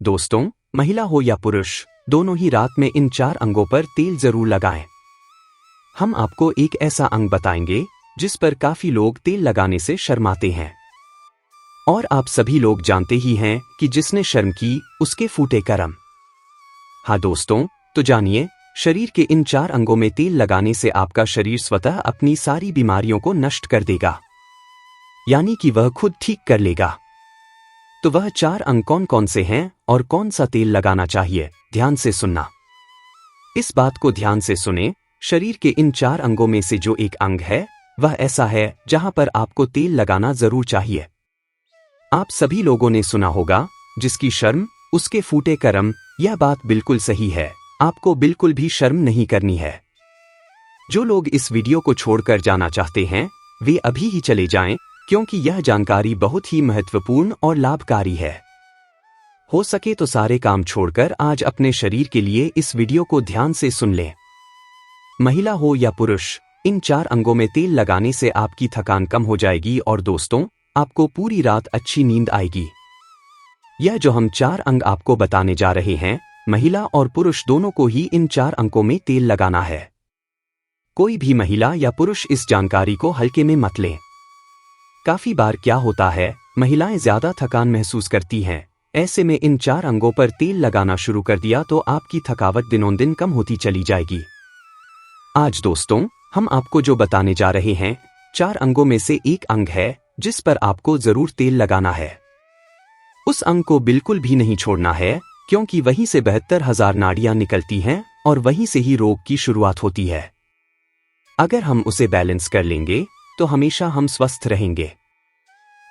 दोस्तों, महिला हो या पुरुष, दोनों ही रात में इन 4 अंगों पर तेल जरूर लगाएं। हम आपको एक ऐसा अंग बताएंगे जिस पर काफी लोग तेल लगाने से शर्माते हैं। और आप सभी लोग जानते ही हैं कि जिसने शर्म की उसके फूटे करम। हाँ दोस्तों, तो जानिए, शरीर के इन 4 अंगों में तेल लगाने से आपका शरीर स्वतः अपनी सारी बीमारियों को नष्ट कर देगा, यानी कि वह खुद ठीक कर लेगा। तो वह 4 अंग कौन कौन से हैं और कौन सा तेल लगाना चाहिए, ध्यान से सुनना। इस बात को ध्यान से सुने, शरीर के इन 4 अंगों में से जो एक अंग है वह ऐसा है जहां पर आपको तेल लगाना जरूर चाहिए। आप सभी लोगों ने सुना होगा, जिसकी शर्म उसके फूटे करम। यह बात बिल्कुल सही है, आपको बिल्कुल भी शर्म नहीं करनी है। जो लोग इस वीडियो को छोड़कर जाना चाहते हैं वे अभी ही चले जाएं, क्योंकि यह जानकारी बहुत ही महत्वपूर्ण और लाभकारी है। हो सके तो सारे काम छोड़कर आज अपने शरीर के लिए इस वीडियो को ध्यान से सुन लें। महिला हो या पुरुष, इन 4 अंगों में तेल लगाने से आपकी थकान कम हो जाएगी और दोस्तों, आपको पूरी रात अच्छी नींद आएगी। यह जो हम 4 अंग आपको बताने जा रहे हैं, महिला और पुरुष दोनों को ही इन 4 अंगों में तेल लगाना है। कोई भी महिला या पुरुष इस जानकारी को हल्के में मत लें। काफी बार क्या होता है, महिलाएं ज्यादा थकान महसूस करती हैं। ऐसे में इन 4 अंगों पर तेल लगाना शुरू कर दिया तो आपकी थकावट दिनों दिन कम होती चली जाएगी। आज दोस्तों, हम आपको जो बताने जा रहे हैं, 4 अंगों में से एक अंग है जिस पर आपको जरूर तेल लगाना है। उस अंग को बिल्कुल भी नहीं छोड़ना है, क्योंकि वहीं से 72,000 नाड़ियां निकलती हैं और वहीं से ही रोग की शुरुआत होती है। अगर हम उसे बैलेंस कर लेंगे तो हमेशा हम स्वस्थ रहेंगे।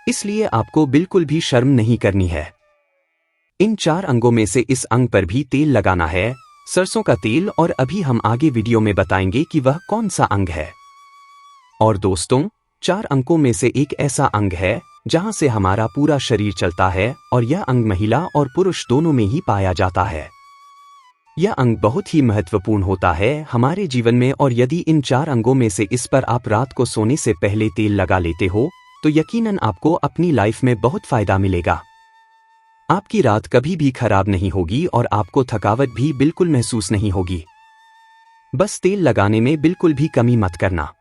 इसलिए आपको बिल्कुल भी शर्म नहीं करनी है। इन 4 अंगों में से इस अंग पर भी तेल लगाना है, सरसों का तेल। और अभी हम आगे वीडियो में बताएंगे कि वह कौन सा अंग है। और दोस्तों, 4 अंगों में से एक ऐसा अंग है जहां से हमारा पूरा शरीर चलता है और यह अंग महिला और पुरुष दोनों में ही पाया जाता है। यह अंग बहुत ही महत्वपूर्ण होता है हमारे जीवन में, और यदि इन 4 अंगों में से इस पर आप रात को सोने से पहले तेल लगा लेते हो तो यकीनन आपको अपनी लाइफ में बहुत फायदा मिलेगा। आपकी रात कभी भी खराब नहीं होगी और आपको थकावट भी बिल्कुल महसूस नहीं होगी। बस तेल लगाने में बिल्कुल भी कमी मत करना।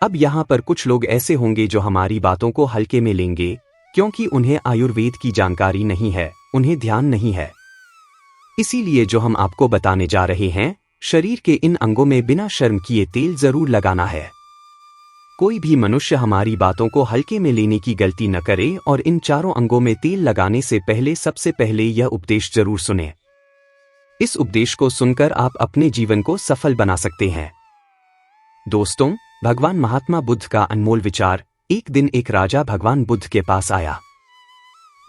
अब यहाँ पर कुछ लोग ऐसे होंगे जो हमारी बातों को हल्के में लेंगे, क्योंकि उन्हें आयुर्वेद की जानकारी नहीं है, उन्हें ध्यान नहीं है। इसीलिए जो हम आपको बताने जा रहे हैं, शरीर के इन अंगों में बिना शर्म किए तेल जरूर लगाना है। कोई भी मनुष्य हमारी बातों को हल्के में लेने की गलती न करे और इन 4 अंगों में तेल लगाने से पहले सबसे पहले यह उपदेश जरूर सुने। इस उपदेश को सुनकर आप अपने जीवन को सफल बना सकते हैं। दोस्तों, भगवान महात्मा बुद्ध का अनमोल विचार। एक दिन एक राजा भगवान बुद्ध के पास आया।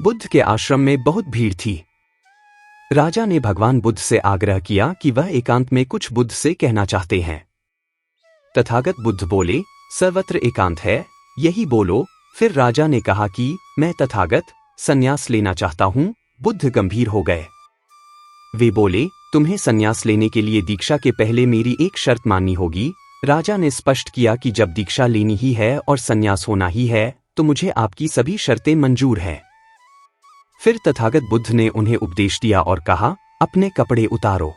बुद्ध के आश्रम में बहुत भीड़ थी। राजा ने भगवान बुद्ध से आग्रह किया कि वह एकांत में कुछ बुद्ध से कहना चाहते हैं। तथागत बुद्ध बोले, सर्वत्र एकांत है, यही बोलो। फिर राजा ने कहा कि मैं तथागत संन्यास लेना चाहता हूं। बुद्ध गंभीर हो गए। वे बोले, तुम्हें संन्यास लेने के लिए दीक्षा के पहले मेरी एक शर्त माननी होगी। राजा ने स्पष्ट किया कि जब दीक्षा लेनी ही है और संन्यास होना ही है तो मुझे आपकी सभी शर्तें मंजूर हैं। फिर तथागत बुद्ध ने उन्हें उपदेश दिया और कहा, अपने कपड़े उतारो,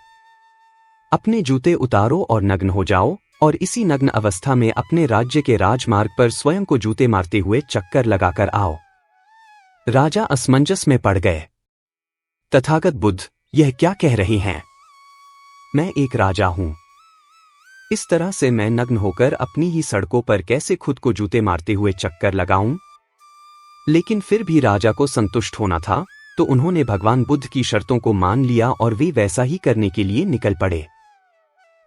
अपने जूते उतारो और नग्न हो जाओ, और इसी नग्न अवस्था में अपने राज्य के राजमार्ग पर स्वयं को जूते मारते हुए चक्कर लगाकर आओ। राजा असमंजस में पड़ गए। तथागत बुद्ध, यह क्या कह रहे हैं? मैं एक राजा हूं। इस तरह से मैं नग्न होकर अपनी ही सड़कों पर कैसे खुद को जूते मारते हुए चक्कर लगाऊं? लेकिन फिर भी राजा को संतुष्ट होना था, तो उन्होंने भगवान बुद्ध की शर्तों को मान लिया और वे वैसा ही करने के लिए निकल पड़े।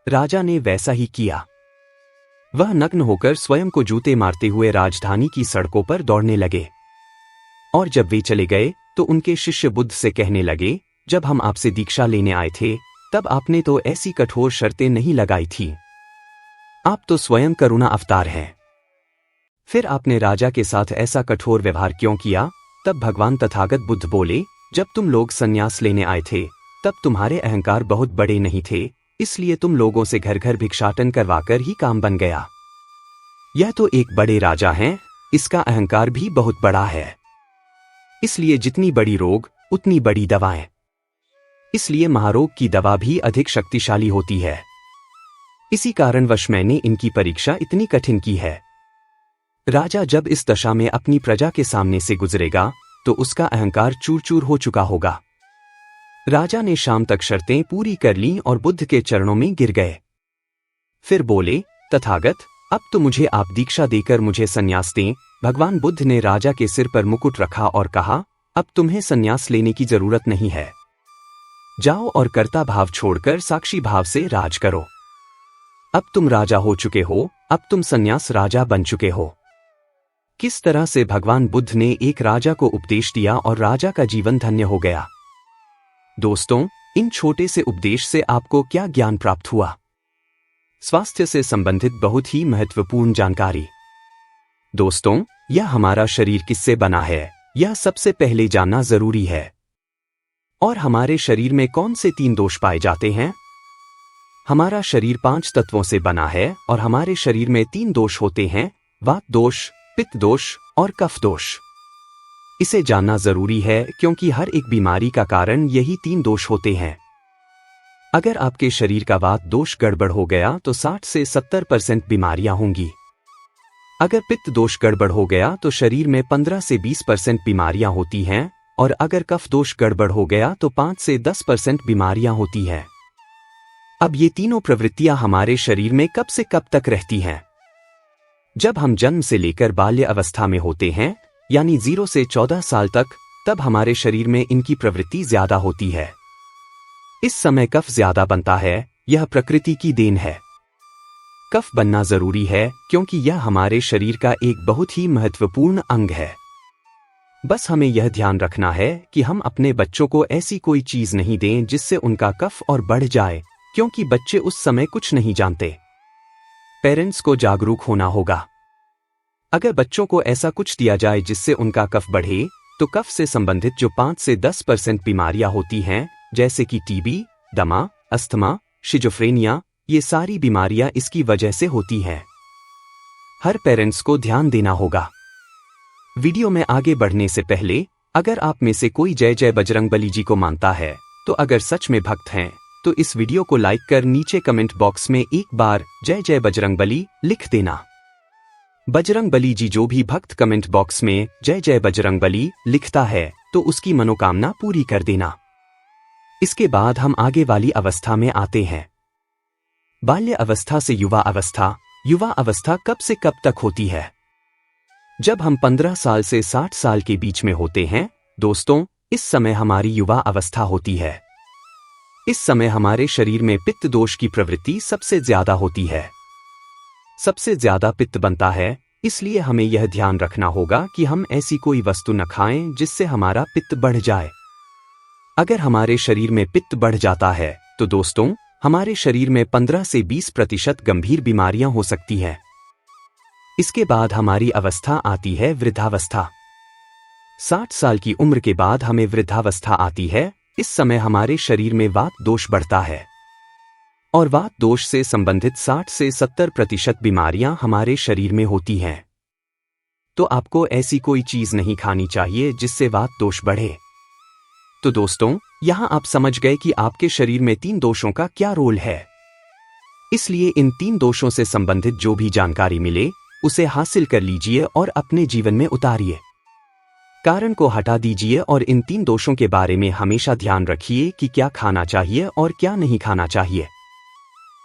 राजा ने वैसा ही किया। वह नग्न होकर स्वयं को जूते मारते हुए राजधानी की सड़कों पर दौड़ने लगे। और जब वे चले गए तो उनके शिष्य बुद्ध से कहने लगे, जब हम आपसे दीक्षा लेने आए थे तब आपने तो ऐसी कठोर शर्तें नहीं लगाई थी। आप तो स्वयं करुणा अवतार हैं। फिर आपने राजा के साथ ऐसा कठोर व्यवहार क्यों किया? तब भगवान तथागत बुद्ध बोले, जब तुम लोग संन्यास लेने आए थे तब तुम्हारे अहंकार बहुत बड़े नहीं थे, इसलिए तुम लोगों से घर घर भिक्षाटन करवाकर ही काम बन गया। यह तो एक बड़े राजा हैं, इसका अहंकार भी बहुत बड़ा है। इसलिए जितनी बड़ी रोग उतनी बड़ी दवाएं। इसलिए महारोग की दवा भी अधिक शक्तिशाली होती है। इसी कारणवश मैंने इनकी परीक्षा इतनी कठिन की है। राजा जब इस दशा में अपनी प्रजा के सामने से गुजरेगा तो उसका अहंकार चूर चूर हो चुका होगा। राजा ने शाम तक शर्तें पूरी कर लीं और बुद्ध के चरणों में गिर गए। फिर बोले, तथागत, अब तो मुझे आप दीक्षा देकर मुझे संन्यास दें। भगवान बुद्ध ने राजा के सिर पर मुकुट रखा और कहा, अब तुम्हें संन्यास लेने की जरूरत नहीं है। जाओ और कर्ता भाव छोड़कर साक्षी भाव से राज करो। अब तुम राजा हो चुके हो, अब तुम संन्यास राजा बन चुके हो। किस तरह से भगवान बुद्ध ने एक राजा को उपदेश दिया और राजा का जीवन धन्य हो गया। दोस्तों, इन छोटे से उपदेश से आपको क्या ज्ञान प्राप्त हुआ? स्वास्थ्य से संबंधित बहुत ही महत्वपूर्ण जानकारी। दोस्तों, यह हमारा शरीर किससे बना है, यह सबसे पहले जानना जरूरी है। और हमारे शरीर में कौन से 3 दोष पाए जाते हैं? हमारा शरीर 5 तत्वों से बना है और हमारे शरीर में 3 दोष होते हैं, वात दोष, पित्त दोष और कफ दोष। इसे जानना जरूरी है क्योंकि हर एक बीमारी का कारण यही 3 दोष होते हैं। अगर आपके शरीर का वात दोष गड़बड़ हो गया तो 60 से 70% बीमारियां होंगी। अगर पित्त दोष गड़बड़ हो गया तो शरीर में 15 से 20% बीमारियां होती हैं, और अगर कफ दोष गड़बड़ हो गया तो 5 से 10% बीमारियां होती हैं। अब ये तीनों प्रवृत्तियां हमारे शरीर में कब से कब तक रहती हैं? जब हम जन्म से लेकर बाल्य अवस्था में होते हैं, यानी 0 से 14 साल तक, तब हमारे शरीर में इनकी प्रवृत्ति ज्यादा होती है। इस समय कफ ज्यादा बनता है, यह प्रकृति की देन है। कफ बनना जरूरी है क्योंकि यह हमारे शरीर का एक बहुत ही महत्वपूर्ण अंग है। बस हमें यह ध्यान रखना है कि हम अपने बच्चों को ऐसी कोई चीज नहीं दें जिससे उनका कफ और बढ़ जाए, क्योंकि बच्चे उस समय कुछ नहीं जानते। पेरेंट्स को जागरूक होना होगा। अगर बच्चों को ऐसा कुछ दिया जाए जिससे उनका कफ बढ़े, तो कफ से संबंधित जो 5 से 10% बीमारियां होती हैं, जैसे कि टीबी, दमा, अस्थमा, शिजोफ्रेनिया, ये सारी बीमारियां इसकी वजह से होती हैं। हर पेरेंट्स को ध्यान देना होगा। वीडियो में आगे बढ़ने से पहले, अगर आप में से कोई जय जय बजरंगबली जी को मानता है, तो अगर सच में भक्त हैं, तो इस वीडियो को लाइक कर नीचे कमेंट बॉक्स में एक बार जय जय बजरंगबली लिख देना। बजरंगबली जी जो भी भक्त कमेंट बॉक्स में जय जय बजरंगबली लिखता है, तो उसकी मनोकामना पूरी कर देना। इसके बाद हम आगे वाली अवस्था में आते हैं। बाल्य अवस्था से युवा अवस्था। युवा अवस्था कब से कब तक होती है? जब हम 15 साल से 60 साल के बीच में होते हैं। दोस्तों, इस समय हमारी युवा अवस्था होती है। इस समय हमारे शरीर में पित्त दोष की प्रवृत्ति सबसे ज्यादा होती है। सबसे ज्यादा पित्त बनता है, इसलिए हमें यह ध्यान रखना होगा कि हम ऐसी कोई वस्तु न खाएं जिससे हमारा पित्त बढ़ जाए। अगर हमारे शरीर में पित्त बढ़ जाता है, तो दोस्तों, हमारे शरीर में 15 से 20% गंभीर बीमारियां हो सकती हैं। इसके बाद हमारी अवस्था आती है वृद्धावस्था। 60 साल की उम्र के बाद हमें वृद्धावस्था आती है। इस समय हमारे शरीर में वात दोष बढ़ता है, और वात दोष से संबंधित 60 से 70% बीमारियां हमारे शरीर में होती हैं। तो आपको ऐसी कोई चीज नहीं खानी चाहिए जिससे वात दोष बढ़े। तो दोस्तों, यहां आप समझ गए कि आपके शरीर में 3 दोषों का क्या रोल है। इसलिए इन 3 दोषों से संबंधित जो भी जानकारी मिले, उसे हासिल कर लीजिए और अपने जीवन में उतारिए। कारण को हटा दीजिए और इन 3 दोषों के बारे में हमेशा ध्यान रखिए कि क्या खाना चाहिए और क्या नहीं खाना चाहिए।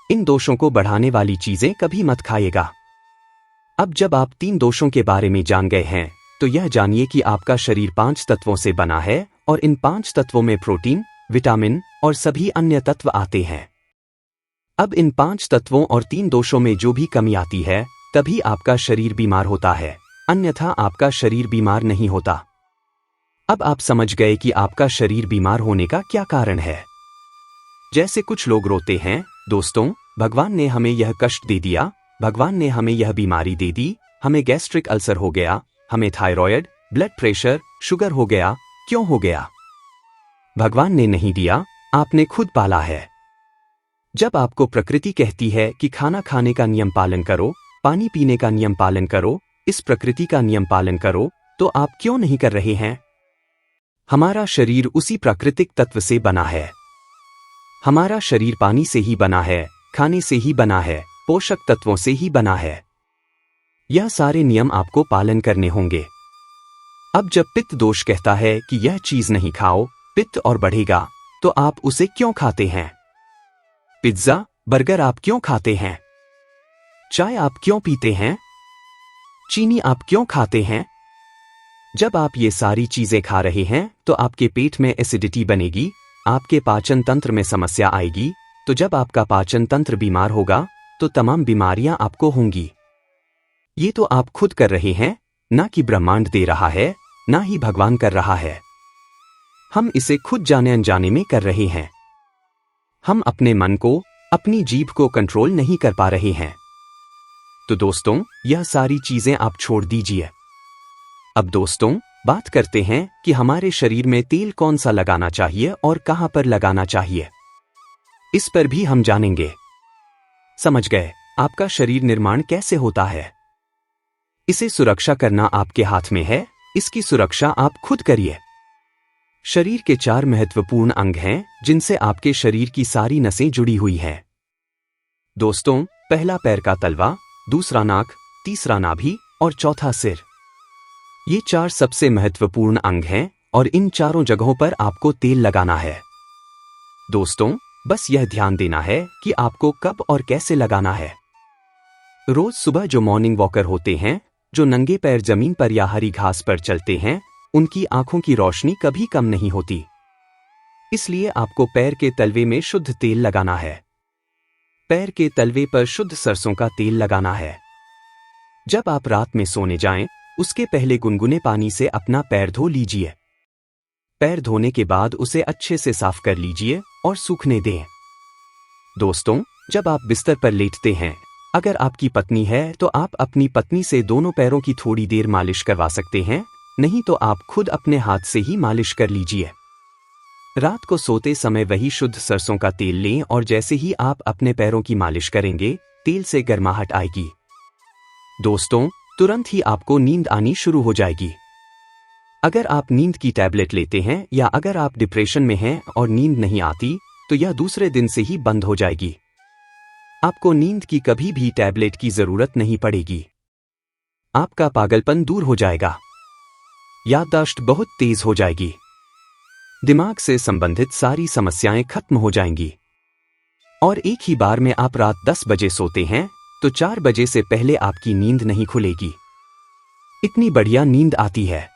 इन दोषों को बढ़ाने वाली चीजें कभी मत खाइएगा। अब जब आप 3 दोषों के बारे में जान गए हैं, तो यह जानिए कि आपका शरीर 5 तत्वों से बना है, और इन 5 तत्वों में प्रोटीन, विटामिन और सभी अन्य तत्व आते हैं। अब इन 5 तत्वों और 3 दोषों में जो भी कमी आती है, तभी आपका शरीर बीमार होता है, अन्यथा आपका शरीर बीमार नहीं होता। अब आप समझ गए कि आपका शरीर बीमार होने का क्या कारण है। जैसे कुछ लोग रोते हैं, दोस्तों, भगवान ने हमें यह कष्ट दे दिया, भगवान ने हमें यह बीमारी दे दी, हमें गैस्ट्रिक अल्सर हो गया, हमें थायराइड, ब्लड प्रेशर, शुगर हो गया। क्यों हो गया? भगवान ने नहीं दिया, आपने खुद पाला है। जब आपको प्रकृति कहती है कि खाना खाने का नियम पालन करो, पानी पीने का नियम पालन करो, इस प्रकृति का नियम पालन करो, तो आप क्यों नहीं कर रहे हैं? हमारा शरीर उसी प्राकृतिक तत्व से बना है। हमारा शरीर पानी से ही बना है, खाने से ही बना है, पोषक तत्वों से ही बना है। यह सारे नियम आपको पालन करने होंगे। अब जब पित्त दोष कहता है कि यह चीज नहीं खाओ, पित्त और बढ़ेगा, तो आप उसे क्यों खाते हैं? पिज्जा, बर्गर आप क्यों खाते हैं? चाय आप क्यों पीते हैं? चीनी आप क्यों खाते हैं? जब आप ये सारी चीजें खा रहे हैं तो आपके पेट में एसिडिटी बनेगी, आपके पाचन तंत्र में समस्या आएगी। तो जब आपका पाचन तंत्र बीमार होगा तो तमाम बीमारियां आपको होंगी। ये तो आप खुद कर रहे हैं, ना कि ब्रह्मांड दे रहा है, ना ही भगवान कर रहा है। हम इसे खुद जाने अनजाने में कर रहे हैं। हम अपने मन को, अपनी जीभ को कंट्रोल नहीं कर पा रहे हैं। तो दोस्तों, यह सारी चीजें आप छोड़ दीजिए। अब दोस्तों, बात करते हैं कि हमारे शरीर में तेल कौन सा लगाना चाहिए और कहां पर लगाना चाहिए। इस पर भी हम जानेंगे। समझ गए आपका शरीर निर्माण कैसे होता है? इसे सुरक्षा करना आपके हाथ में है, इसकी सुरक्षा आप खुद करिए। शरीर के 4 महत्वपूर्ण अंग हैं जिनसे आपके शरीर की सारी नसें जुड़ी हुई हैं। दोस्तों, पहला पैर का तलवा, दूसरा नाक, तीसरा नाभि और चौथा सिर। ये 4 सबसे महत्वपूर्ण अंग हैं और इन चारों जगहों पर आपको तेल लगाना है। दोस्तों, बस यह ध्यान देना है कि आपको कब और कैसे लगाना है। रोज सुबह जो मॉर्निंग वॉकर होते हैं, जो नंगे पैर जमीन पर या हरी घास पर चलते हैं, उनकी आंखों की रोशनी कभी कम नहीं होती। इसलिए आपको पैर के तलवे में शुद्ध तेल लगाना है। पैर के तलवे पर शुद्ध सरसों का तेल लगाना है। जब आप रात में सोने जाएं, उसके पहले गुनगुने पानी से अपना पैर धो लीजिए। पैर धोने के बाद उसे अच्छे से साफ कर लीजिए और सूखने दें। दोस्तों, जब आप बिस्तर पर लेटते हैं, अगर आपकी पत्नी है तो आप अपनी पत्नी से दोनों पैरों की थोड़ी देर मालिश करवा सकते हैं, नहीं तो आप खुद अपने हाथ से ही मालिश कर लीजिए। रात को सोते समय वही शुद्ध सरसों का तेल लें और जैसे ही आप अपने पैरों की मालिश करेंगे, तेल से गर्माहट आएगी। दोस्तों, तुरंत ही आपको नींद आनी शुरू हो जाएगी। अगर आप नींद की टैबलेट लेते हैं या अगर आप डिप्रेशन में हैं और नींद नहीं आती, तो यह दूसरे दिन से ही बंद हो जाएगी। आपको नींद की कभी भी टैबलेट की जरूरत नहीं पड़ेगी। आपका पागलपन दूर हो जाएगा। याददाश्त बहुत तेज हो जाएगी। दिमाग से संबंधित सारी समस्याएं खत्म हो जाएंगी। और एक ही बार में आप रात 10 बजे सोते हैं तो 4 बजे से पहले आपकी नींद नहीं खुलेगी। इतनी बढ़िया नींद आती है।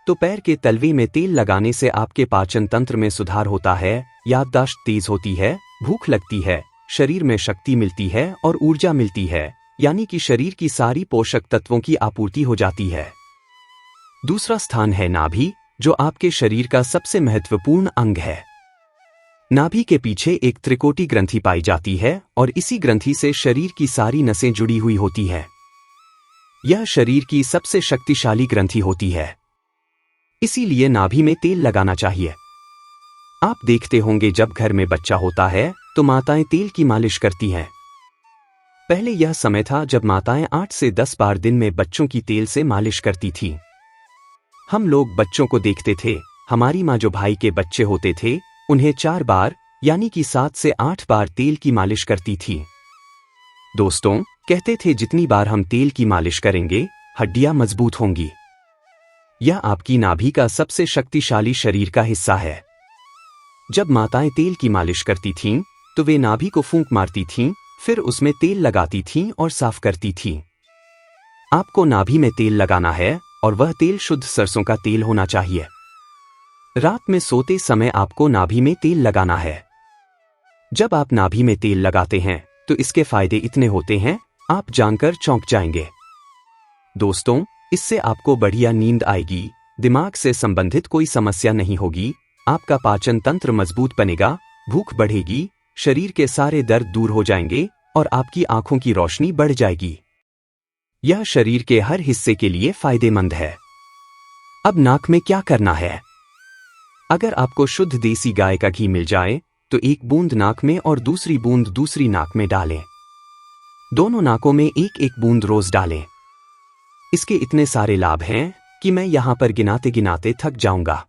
तो पैर के तलवे में तेल लगाने से आपके पाचन तंत्र में सुधार होता है, याददाश्त तेज होती है, भूख लगती है, शरीर में शक्ति मिलती है और ऊर्जा मिलती है, यानी कि शरीर की सारी पोषक तत्वों की आपूर्ति हो जाती है। दूसरा स्थान है नाभि, जो आपके शरीर का सबसे महत्वपूर्ण अंग है। नाभि के पीछे एक त्रिकोटि ग्रंथि पाई जाती है और इसी ग्रंथि से शरीर की सारी नसें जुड़ी हुई होती है। यह शरीर की सबसे शक्तिशाली ग्रंथि होती है। इसीलिए नाभि में तेल लगाना चाहिए। आप देखते होंगे जब घर में बच्चा होता है तो माताएं तेल की मालिश करती हैं। पहले यह समय था जब माताएं 8 से 10 बार दिन में बच्चों की तेल से मालिश करती थी। हम लोग बच्चों को देखते थे, हमारी माँ जो भाई के बच्चे होते थे, उन्हें 4 बार यानी कि 7 से 8 बार तेल की मालिश करती थी। दोस्तों, कहते थे जितनी बार हम तेल की मालिश करेंगे, हड्डियां मजबूत होंगी। यह आपकी नाभि का सबसे शक्तिशाली शरीर का हिस्सा है। जब माताएं तेल की मालिश करती थीं, तो वे नाभि को फूंक मारती थीं, फिर उसमें तेल लगाती थीं और साफ करती थीं। आपको नाभि में तेल लगाना है और वह तेल शुद्ध सरसों का तेल होना चाहिए। रात में सोते समय आपको नाभि में तेल लगाना है। जब आप नाभि में तेल लगाते हैं तो इसके फायदे इतने होते हैं, आप जानकर चौंक जाएंगे। दोस्तों, इससे आपको बढ़िया नींद आएगी, दिमाग से संबंधित कोई समस्या नहीं होगी, आपका पाचन तंत्र मजबूत बनेगा, भूख बढ़ेगी, शरीर के सारे दर्द दूर हो जाएंगे और आपकी आंखों की रोशनी बढ़ जाएगी। यह शरीर के हर हिस्से के लिए फायदेमंद है। अब नाक में क्या करना है? अगर आपको शुद्ध देसी गाय का घी मिल जाए तो एक बूंद नाक में और दूसरी बूंद दूसरी नाक में डालें। दोनों नाकों में एक एक बूंद रोज डालें। इसके इतने सारे लाभ हैं कि मैं यहां पर गिनाते गिनाते थक जाऊंगा।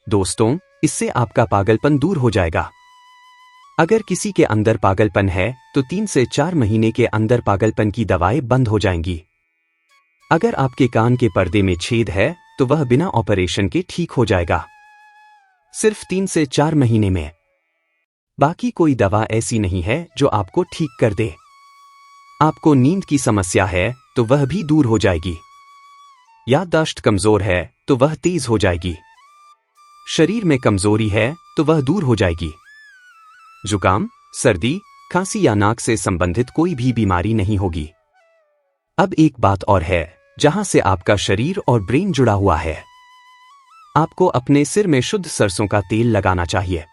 दोस्तों, इससे आपका पागलपन दूर हो जाएगा। अगर किसी के अंदर पागलपन है तो 3 से 4 महीने के अंदर पागलपन की दवाएं बंद हो जाएंगी। अगर आपके कान के पर्दे में छेद है तो वह बिना ऑपरेशन के ठीक हो जाएगा, सिर्फ 3 से 4 महीने में। बाकी कोई दवा ऐसी नहीं है जो आपको ठीक कर दे। आपको नींद की समस्या है तो वह भी दूर हो जाएगी। याददाश्त कमजोर है तो वह तेज हो जाएगी। शरीर में कमजोरी है तो वह दूर हो जाएगी। जुकाम, सर्दी, खांसी या नाक से संबंधित कोई भी बीमारी नहीं होगी। अब एक बात और है जहां से आपका शरीर और ब्रेन जुड़ा हुआ है। आपको अपने सिर में शुद्ध सरसों का तेल लगाना चाहिए।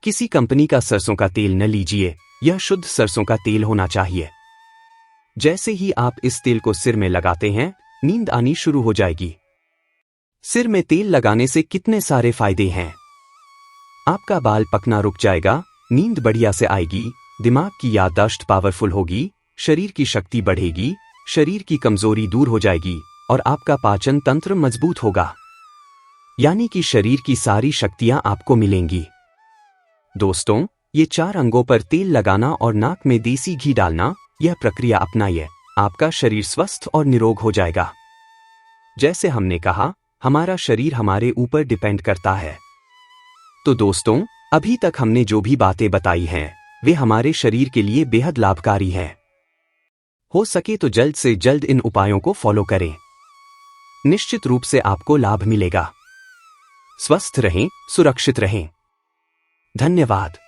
किसी कंपनी का सरसों का तेल न लीजिए, यह शुद्ध सरसों का तेल होना चाहिए। जैसे ही आप इस तेल को सिर में लगाते हैं, नींद आनी शुरू हो जाएगी। सिर में तेल लगाने से कितने सारे फायदे हैं। आपका बाल पकना रुक जाएगा, नींद बढ़िया से आएगी, दिमाग की याददाश्त पावरफुल होगी, शरीर की शक्ति बढ़ेगी, शरीर की कमजोरी दूर हो जाएगी और आपका पाचन तंत्र मजबूत होगा। यानी कि शरीर की सारी शक्तियां आपको मिलेंगी। दोस्तों, ये 4 अंगों पर तेल लगाना और नाक में देसी घी डालना, यह प्रक्रिया अपनाइए, आपका शरीर स्वस्थ और निरोग हो जाएगा। जैसे हमने कहा, हमारा शरीर हमारे ऊपर डिपेंड करता है। तो दोस्तों, अभी तक हमने जो भी बातें बताई हैं, वे हमारे शरीर के लिए बेहद लाभकारी हैं। हो सके तो जल्द से जल्द इन उपायों को फॉलो करें। निश्चित रूप से आपको लाभ मिलेगा। स्वस्थ रहें, सुरक्षित रहें। धन्यवाद।